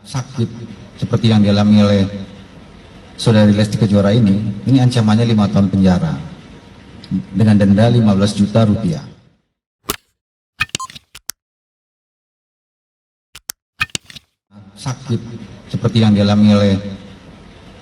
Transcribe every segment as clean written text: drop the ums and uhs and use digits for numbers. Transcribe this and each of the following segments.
sakit seperti yang dialami oleh saudari Lesti Kejora ini ancamannya 5 tahun penjara dengan denda 15 juta rupiah. Sakit seperti yang dialami oleh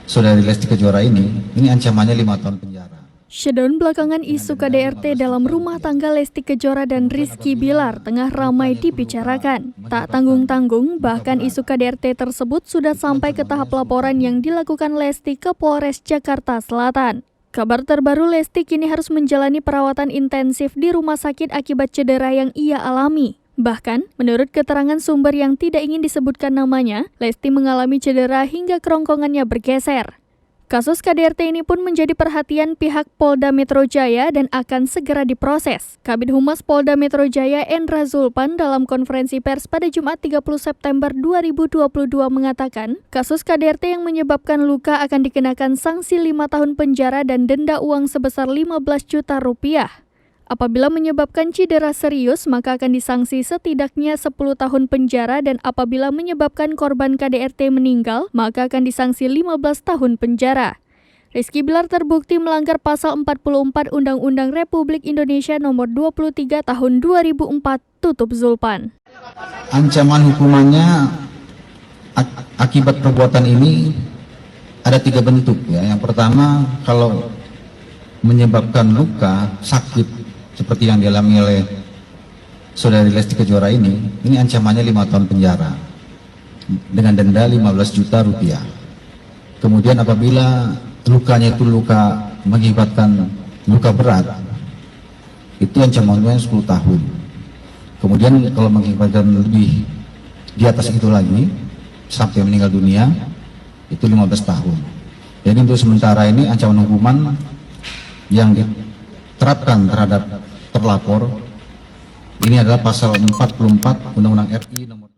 saudari Lesti Kejora ini ancamannya 5 tahun penjara. Shutdown belakangan isu KDRT dalam rumah tangga Lesti Kejora dan Rizky Bilar tengah ramai dibicarakan. Tak tanggung-tanggung, bahkan isu KDRT tersebut sudah sampai ke tahap laporan yang dilakukan Lesti ke Polres Jakarta Selatan. Kabar terbaru, Lesti kini harus menjalani perawatan intensif di rumah sakit akibat cedera yang ia alami. Bahkan, menurut keterangan sumber yang tidak ingin disebutkan namanya, Lesti mengalami cedera hingga kerongkongannya bergeser. Kasus KDRT ini pun menjadi perhatian pihak Polda Metro Jaya dan akan segera diproses. Kabid Humas Polda Metro Jaya Endra Zulpan dalam konferensi pers pada Jumat 30 September 2022 mengatakan, kasus KDRT yang menyebabkan luka akan dikenakan sanksi 5 tahun penjara dan denda uang sebesar 15 juta rupiah. Apabila menyebabkan cedera serius, maka akan disanksi setidaknya 10 tahun penjara dan apabila menyebabkan korban KDRT meninggal, maka akan disanksi 15 tahun penjara. Rizky Bilar terbukti melanggar pasal 44 Undang-Undang Republik Indonesia nomor 23 tahun 2004, tutup Zulpan. Ancaman hukumannya akibat perbuatan ini ada 3 bentuk ya. Yang pertama, kalau menyebabkan luka, sakit seperti yang dialami oleh saudari Lesti Kejora ini ancamannya 5 tahun penjara dengan denda 15 juta rupiah. Kemudian apabila lukanya itu luka mengakibatkan luka berat, itu ancamannya 10 tahun. Kemudian kalau mengakibatkan lebih di atas itu lagi sampai meninggal dunia, itu 15 tahun. Jadi untuk sementara ini ancaman hukuman yang diterapkan terhadap terlapor ini adalah pasal 44 Undang-Undang RI nomor